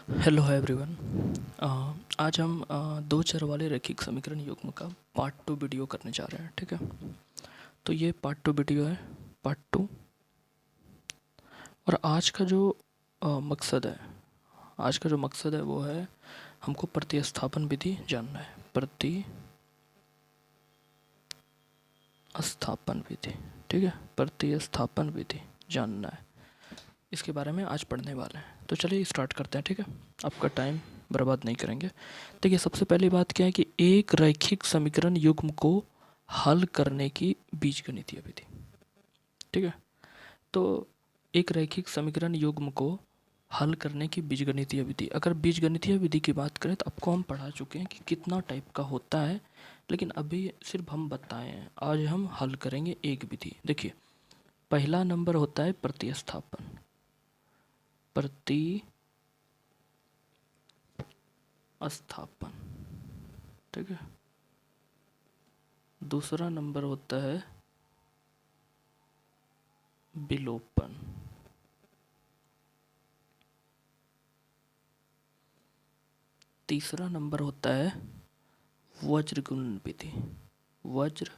Hello है everyone. आज हम दो चर वाले रैखिक समीकरण युग्म का पार्ट 2 वीडियो करने जा रहे हैं। ठीक है, तो ये पार्ट 2 वीडियो है, पार्ट 2। और आज का जो मकसद है, वो है हमको प्रतिस्थापन विधि जानना है। प्रतिस्थापन विधि, ठीक है, प्रतिस्थापन विधि जानना है, इसके बारे में आज पढ़ने वाले हैं। तो चलिए स्टार्ट करते हैं। ठीक है, आपका टाइम बर्बाद नहीं करेंगे। देखिए, सबसे पहली बात क्या है कि एक रैखिक समीकरण युग्म को हल करने की बीजगणितीय विधि। ठीक है, तो एक रैखिक समीकरण युग्म को हल करने की बीजगणितीय विधि, अगर बीजगणितीय विधि की बात करें तो आपको हम पढ़ा चुके हैं कि कितना टाइप का होता है, लेकिन अभी सिर्फ हम बताए हैं। आज हम हल करेंगे एक विधि। देखिए, पहला नंबर होता है प्रतिस्थापन, प्रतिस्थापन। ठीक है, दूसरा नंबर होता है विलोपन। तीसरा नंबर होता है वज्र गुणन विधि, वज्र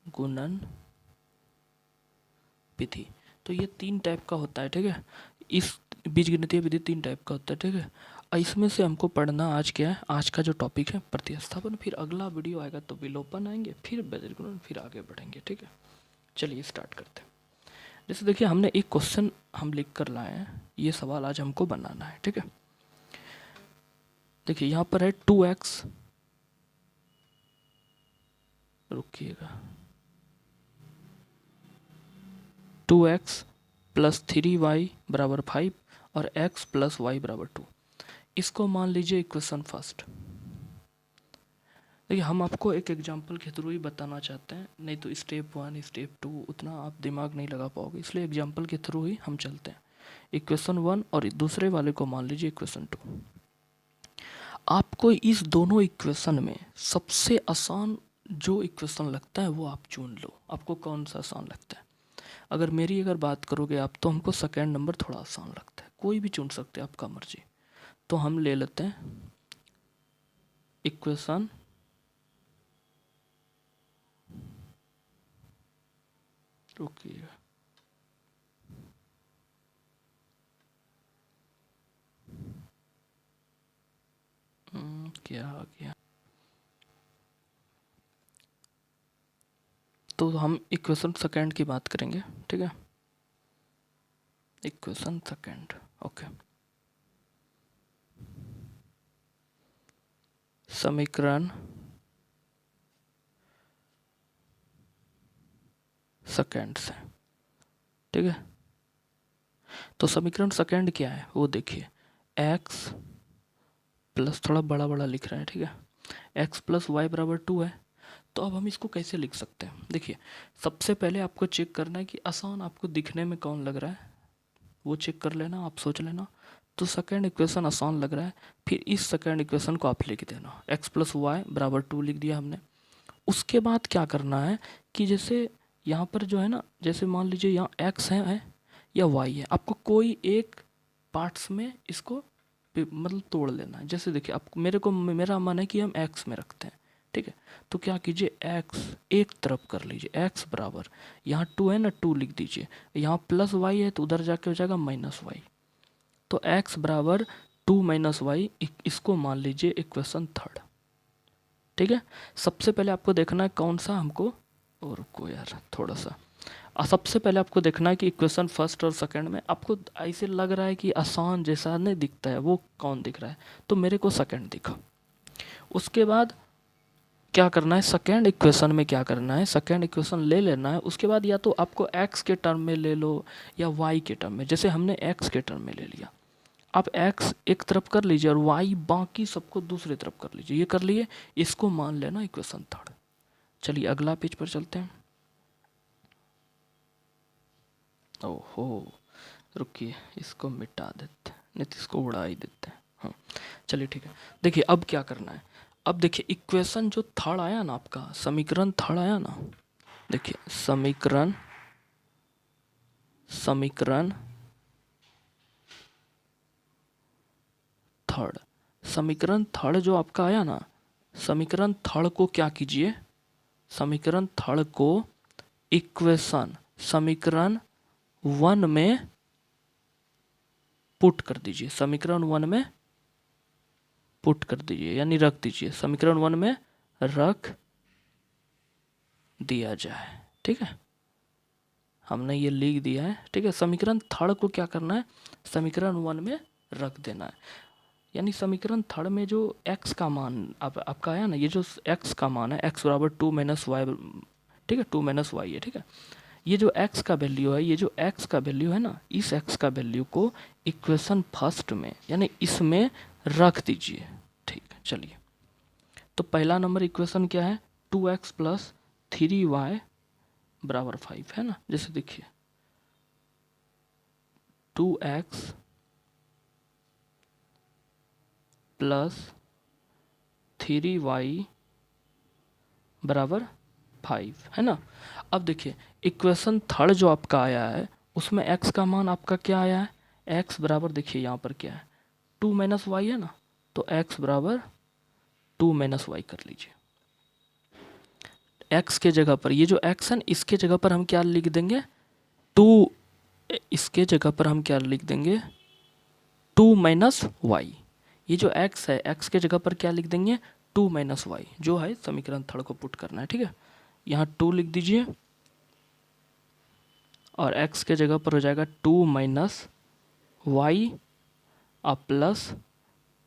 गुणन विधि। तो ये तीन टाइप का होता है। ठीक है, इस बीजगणितीय विधि तीन टाइप का होता है। ठीक है, इसमें से हमको पढ़ना आज क्या है, आज का जो टॉपिक है प्रतिस्थापन, फिर अगला वीडियो आएगा तो विलोपन आएंगे, फिर वज्र गुणन, फिर आगे बढ़ेंगे। ठीक है, चलिए स्टार्ट करते हैं। जैसे देखिए, हमने एक क्वेश्चन हम लिख कर लाए हैं, ये सवाल आज हमको बनाना है। ठीक है, देखिए यहाँ पर है 2x, रुकिएगा, 2x प्लस 3y बराबर 5 और x प्लस वाई बराबर 2। इसको मान लीजिए इक्वेशन फर्स्ट। देखिए, हम आपको एक एग्जांपल के थ्रू ही बताना चाहते हैं, नहीं तो स्टेप 1 स्टेप 2 उतना आप दिमाग नहीं लगा पाओगे, इसलिए एग्जांपल के थ्रू ही हम चलते हैं। इक्वेशन 1 और दूसरे वाले को मान लीजिए इक्वेशन 2। आपको इस दोनों इक्वेशन में सबसे आसान जो इक्वेशन लगता है वो आप चुन लो। आपको कौन सा आसान लगता है? अगर बात करोगे आप, तो हमको सेकेंड नंबर थोड़ा आसान लगता है। कोई भी चुन सकते हैं, आपका मर्जी। तो हम ले लेते हैं इक्वेशन रुकिए, क्या आ गया। तो हम इक्वेशन सेकेंड की बात करेंगे। ठीक है, इक्वेशन सेकेंड, ओके। समीकरण सेकेंड से। ठीक है, तो समीकरण सेकेंड क्या है वो देखिए, x प्लस, थोड़ा बड़ा बड़ा लिख रहे हैं। ठीक है, x प्लस वाई बराबर 2 है। तो अब हम इसको कैसे लिख सकते हैं? देखिए, सबसे पहले आपको चेक करना है कि आसान आपको दिखने में कौन लग रहा है, वो चेक कर लेना, आप सोच लेना। तो सेकेंड इक्वेशन आसान लग रहा है, फिर इस सेकेंड इक्वेशन को आप लिख देना, x प्लस वाई बराबर 2 लिख दिया हमने। उसके बाद क्या करना है कि जैसे यहाँ पर जो है ना, जैसे मान लीजिए यहाँ x है या y है, आपको कोई एक पार्ट्स में इसको मतलब तोड़ लेना है। जैसे देखिए, आप मेरा मन है कि हम x में रखते हैं। ठीक है, तो क्या कीजिए, x एक तरफ कर लीजिए, x बराबर, यहाँ 2 है ना, 2 लिख दीजिए, यहाँ प्लस y है तो उधर जाके हो जाएगा माइनस वाई। तो x बराबर 2 माइनस वाई, इसको मान लीजिए इक्वेशन थर्ड। ठीक है, सबसे पहले आपको देखना है कौन सा हमको, और रुको यार थोड़ा सा, सबसे पहले आपको देखना है कि इक्वेशन फर्स्ट और सेकंड में आपको ऐसे लग रहा है कि आसान जैसा नहीं दिखता है, वो कौन दिख रहा है? तो मेरे को सेकंड दिखा। उसके बाद क्या करना है, सेकेंड इक्वेशन में क्या करना है, सेकेंड इक्वेशन ले लेना है। उसके बाद या तो आपको x के टर्म में ले लो या y के टर्म में। जैसे हमने x के टर्म में ले लिया, आप x एक तरफ कर लीजिए और y बाकी सबको दूसरी तरफ कर लीजिए। ये कर लिए, इसको मान लेना इक्वेशन थर्ड। चलिए अगला पेज पर चलते हैं। ओहो, रुकिए, इसको मिटा देते हैं, नहीं तो इसको उड़ा ही देते हैं। हाँ, चलिए ठीक है। देखिए अब क्या करना है, अब देखिए इक्वेशन जो थर्ड आया ना, आपका समीकरण थर्ड आया ना, देखिए समीकरण समीकरण समीकरण थर्ड जो आपका आया ना, समीकरण थर्ड को क्या कीजिए, समीकरण थर्ड को इक्वेशन समीकरण 1 में पुट कर दीजिए, समीकरण 1 में पुट कर दीजिए यानी रख दीजिए, समीकरण 1 में रख दिया जाए। ठीक है, हमने ये लिख दिया है। ठीक है, समीकरण थर्ड को क्या करना है, समीकरण 1 में रख देना है। यानी समीकरण थर्ड में जो x का मान आपका आया ना, ये जो x का मान है x बराबर 2 माइनस वाई, ठीक है 2 माइनस वाई है। ठीक है, ये जो x का वैल्यू है, ये जो x का वैल्यू है ना, इस x का वैल्यू को इक्वेशन फर्स्ट में यानी इसमें रख दीजिए। ठीक है, चलिए तो पहला नंबर इक्वेशन क्या है, 2x प्लस 3y बराबर 5 है ना। जैसे देखिए 2x प्लस 3y बराबर 5 है ना। अब देखिए इक्वेशन थर्ड जो आपका आया है उसमें x का मान आपका क्या आया है, x बराबर देखिए यहाँ पर क्या है 2 माइनस वाई है ना, तो x बराबर 2 माइनस वाई कर लीजिए। x के जगह पर ये जो x है इसके जगह पर हम क्या लिख देंगे 2, इसके जगह पर हम क्या लिख देंगे 2 माइनस वाई। ये जो x है x के जगह पर क्या लिख देंगे 2 माइनस वाई, जो है समीकरण थर्ड को पुट करना है। ठीक है, यहाँ 2 लिख दीजिए और x के जगह पर हो जाएगा 2 माइनस वाई और प्लस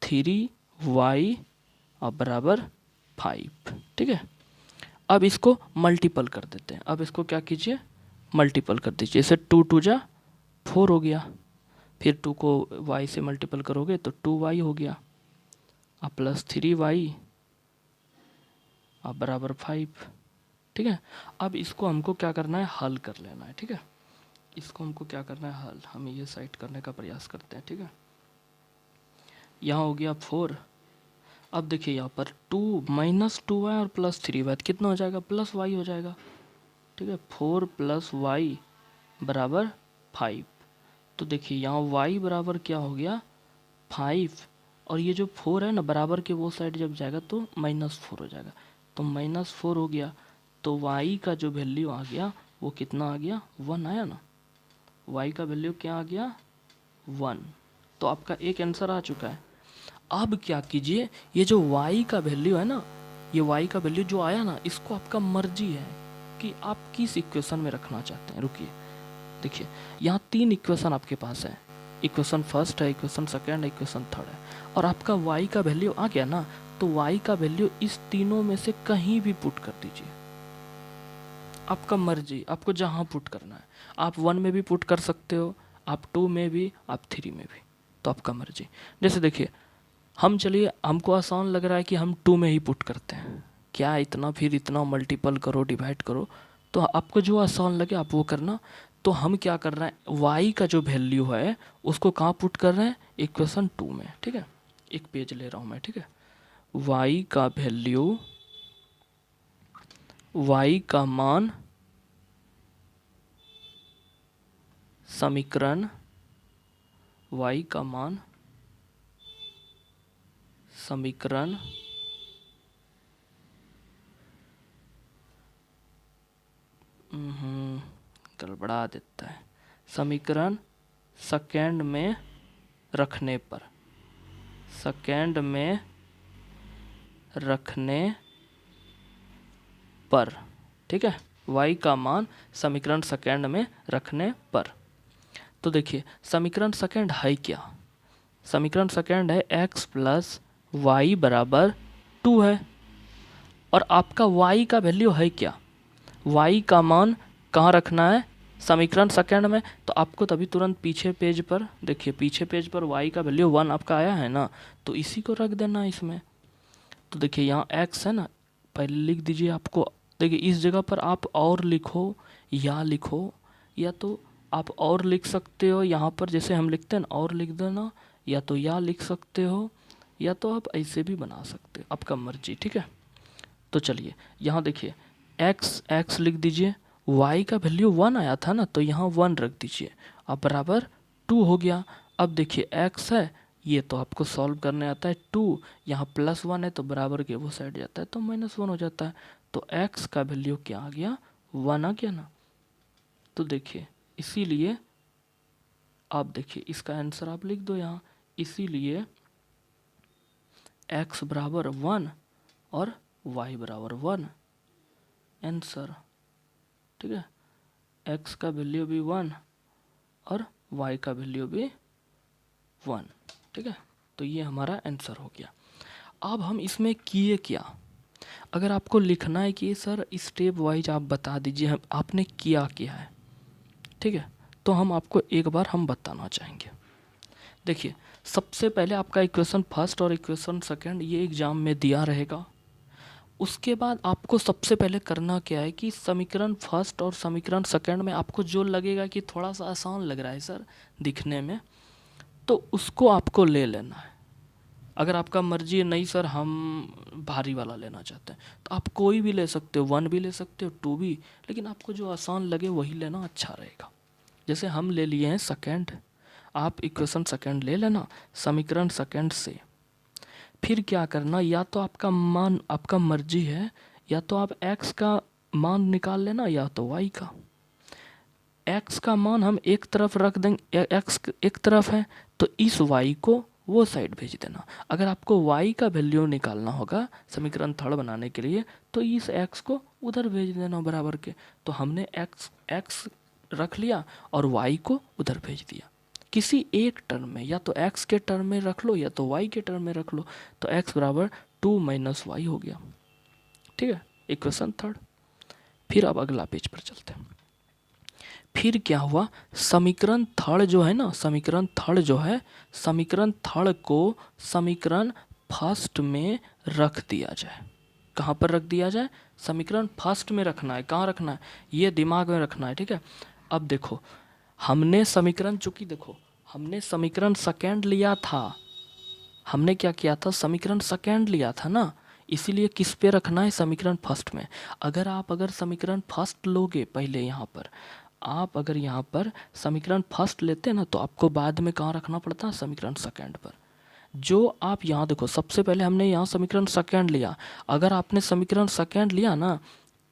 3y और बराबर 5। ठीक है, अब इसको मल्टीपल कर देते हैं। अब इसको क्या कीजिए मल्टीपल कर दीजिए, इसे 2 2 जा 4 हो गया, फिर 2 को y से मल्टीपल करोगे तो 2y हो गया और प्लस 3y और बराबर 5। ठीक है, अब इसको हमको क्या करना है हल कर लेना है। ठीक है, इसको हमको क्या करना है हल, हम ये साइड करने का प्रयास करते हैं। ठीक है, यहाँ हो गया 4। अब देखिए यहाँ पर 2 माइनस 2y और प्लस 3y कितना हो जाएगा प्लस y हो जाएगा। ठीक है, 4 प्लस वाई बराबर 5। तो देखिए यहाँ y बराबर क्या हो गया 5 और ये जो 4 है ना बराबर के वो साइड जब जाएगा तो -4 हो जाएगा, तो -4 हो गया। तो y का जो वैल्यू आ गया वो कितना आ गया 1 आया ना, y का वैल्यू क्या आ गया 1। तो आपका एक आंसर आ चुका है। अब क्या कीजिए ये जो y का वैल्यू है ना, ये y का वैल्यू जो आया ना इसको आपका मर्जी है कि आप किस इक्वेशन में रखना चाहते हैं। रुकिए देखिए यहाँ 3 इक्वेशन आपके पास है, इक्वेशन फर्स्ट है, इक्वेशन सेकंड है, इक्वेशन थर्ड है, और आपका y का वैल्यू आ गया ना, तो y का वैल्यू इस तीनों में से कहीं भी पुट कर दीजिए, आपका मर्जी, आपको जहाँ पुट करना है। आप 1 में भी पुट कर सकते हो, आप 2 में भी, आप 3 में भी, तो आपका मर्जी। जैसे देखिए हम चलिए हमको आसान लग रहा है कि हम 2 में ही पुट करते हैं, क्या इतना फिर इतना मल्टीपल करो डिवाइड करो, तो आपको जो आसान लगे आप वो करना। तो हम क्या कर रहे हैं y का जो वैल्यू है उसको कहाँ पुट कर रहे हैं इक्वेशन 2 में। ठीक है, एक पेज ले रहा हूँ मैं। ठीक है, y का वैल्यू, y का मान समीकरण, y का मान समीकरण गड़बड़ा देता है, समीकरण सेकेंड में रखने पर, सेकेंड में रखने पर। ठीक है, y का मान समीकरण सेकेंड में रखने पर। तो देखिए समीकरण सेकेंड है क्या, समीकरण सेकेंड है x प्लस वाई बराबर 2 है, और आपका y का वैल्यू है क्या, y का मान कहाँ रखना है समीकरण सेकेंड में। तो आपको तभी तुरंत पीछे पेज पर देखिए, पीछे पेज पर y का वैल्यू 1 आपका आया है ना, तो इसी को रख देना इसमें। तो देखिए यहाँ x है ना, पहले लिख दीजिए। आपको देखिए इस जगह पर आप और लिखो या लिखो, या तो आप और लिख सकते हो यहाँ पर जैसे हम लिखते हैं ना, और लिख देना, या तो या लिख सकते हो, या तो आप ऐसे भी बना सकते हो, आपका मर्जी। ठीक है, तो चलिए यहाँ देखिए x लिख दीजिए, y का वैल्यू 1 आया था ना, तो यहाँ 1 रख दीजिए, अब बराबर 2 हो गया। अब देखिए x है ये तो आपको सॉल्व करने आता है 2, यहाँ +1 है तो बराबर के वो साइड जाता है तो -1 हो जाता है। तो x का वैल्यू क्या आ गया, 1 आ गया ना। तो देखिए इसीलिए आप देखिए इसका आंसर आप लिख दो यहाँ, इसीलिए x बराबर 1 और y बराबर 1 आंसर। ठीक है, x का वैल्यू भी 1 और y का वैल्यू भी 1। ठीक है, तो ये हमारा आंसर हो गया। अब हम इसमें किए क्या, अगर आपको लिखना है कि सर स्टेप वाइज आप बता दीजिए हम आपने किया क्या है, ठीक है, तो हम आपको एक बार हम बताना चाहेंगे। देखिए सबसे पहले आपका इक्वेशन फर्स्ट और इक्वेशन सेकंड ये एग्जाम में दिया रहेगा। उसके बाद आपको सबसे पहले करना क्या है कि समीकरण फर्स्ट और समीकरण सेकंड में आपको जो लगेगा कि थोड़ा सा आसान लग रहा है सर दिखने में, तो उसको आपको ले लेना है। अगर आपका मर्जी है नहीं सर हम भारी वाला लेना चाहते हैं तो आप कोई भी ले सकते हो, 1 भी ले सकते हो, 2 भी, लेकिन आपको जो आसान लगे वही लेना अच्छा रहेगा। जैसे हम ले लिए हैं सेकंड, आप इक्वेशन सेकंड ले लेना समीकरण सेकंड से। फिर क्या करना, या तो आपका मान आपका मर्जी है, या तो आप x का मान निकाल लेना या तो y का। x का मान हम एक तरफ रख देंगे, x एक तरफ है तो इस y को वो साइड भेज देना। अगर आपको y का वैल्यू निकालना होगा समीकरण थर्ड बनाने के लिए तो इस x को उधर भेज देना बराबर के। तो हमने x रख लिया और y को उधर भेज दिया। किसी एक टर्म में, या तो x के टर्म में रख लो या तो y के टर्म में रख लो, तो x बराबर 2 - y हो गया। ठीक है, इक्वेशन थर्ड। फिर अब अगला पेज पर चलते हैं। फिर क्या हुआ, समीकरण थर्ड जो है ना, समीकरण थर्ड जो है, समीकरण थर्ड को समीकरण फर्स्ट में रख दिया जाए। कहाँ पर रख दिया जाए, समीकरण फर्स्ट में रखना है। कहाँ रखना है, ये दिमाग में रखना है। ठीक है, अब देखो हमने समीकरण, चूंकि देखो हमने समीकरण सेकेंड लिया था, हमने क्या किया था, समीकरण सेकेंड लिया था ना, इसीलिए किस पे रखना है, समीकरण फर्स्ट में। अगर समीकरण फर्स्ट लोगे पहले यहाँ पर, आप अगर यहाँ पर समीकरण फर्स्ट लेते हैं ना तो आपको बाद में कहाँ रखना पड़ता है, समीकरण सेकेंड पर। जो आप यहाँ देखो सबसे पहले हमने यहाँ समीकरण सेकेंड लिया, अगर आपने समीकरण सेकेंड लिया ना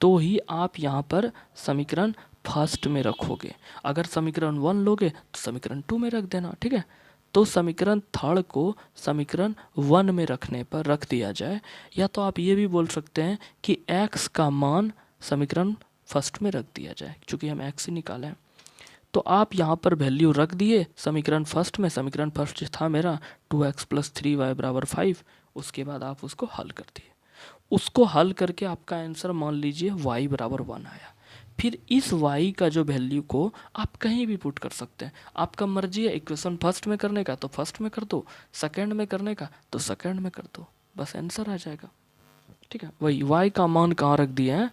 तो ही आप यहाँ पर समीकरण फर्स्ट में रखोगे। अगर समीकरण 1 लोगे तो समीकरण 2 में रख देना। ठीक है, तो समीकरण थर्ड को समीकरण 1 में रखने पर रख दिया जाए, या तो आप ये भी बोल सकते हैं कि x का मान समीकरण फर्स्ट में रख दिया जाए, क्योंकि हम x ही निकाले हैं। तो आप यहाँ पर वैल्यू रख दिए समीकरण फर्स्ट में, समीकरण फर्स्ट था मेरा 2x + 3y = 5। उसके बाद आप उसको हल कर दिए, उसको हल करके आपका आंसर मान लीजिए y = 1 आया। फिर इस y का जो वैल्यू को आप कहीं भी पुट कर सकते हैं, आपका मर्जी है इक्वेशन फर्स्ट में करने का तो फर्स्ट में कर दो, सेकंड में करने का तो सेकंड में कर दो, बस आंसर आ जाएगा। ठीक है, वही y का मान कहाँ रख दिए हैं,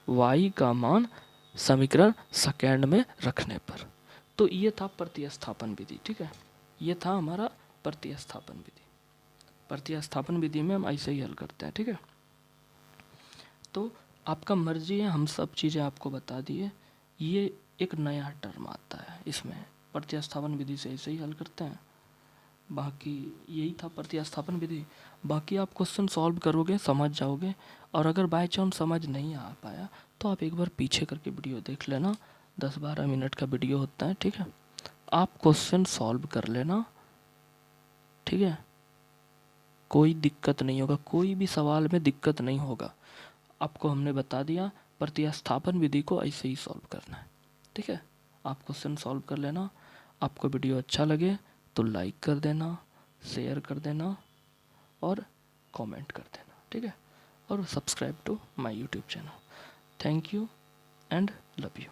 y का मान समीकरण सेकंड में रखने पर। तो ये था प्रतिस्थापन विधि। ठीक है, ये था हमारा प्रतिस्थापन विधि। प्रतिस्थापन विधि में हम ऐसे ही हल करते हैं। ठीक है, तो आपका मर्जी है, हम सब चीज़ें आपको बता दिए। ये एक नया टर्म आता है इसमें, प्रतिस्थापन विधि से ऐसे ही हल करते हैं। बाकी यही था प्रतिस्थापन विधि। बाकी आप क्वेश्चन सॉल्व करोगे, समझ जाओगे, और अगर बाय चांस समझ नहीं आ पाया तो आप एक बार पीछे करके वीडियो देख लेना, 10-12 मिनट का वीडियो होता है। ठीक है, आप क्वेश्चन सॉल्व कर लेना। ठीक है, कोई दिक्कत नहीं होगा, कोई भी सवाल में दिक्कत नहीं होगा। आपको हमने बता दिया प्रतिस्थापन विधि को ऐसे ही सॉल्व करना है। ठीक है, आप क्वेश्चन सॉल्व कर लेना। आपको वीडियो अच्छा लगे तो लाइक कर देना, शेयर कर देना और कमेंट कर देना। ठीक है, और subscribe to my YouTube channel. Thank you and love you.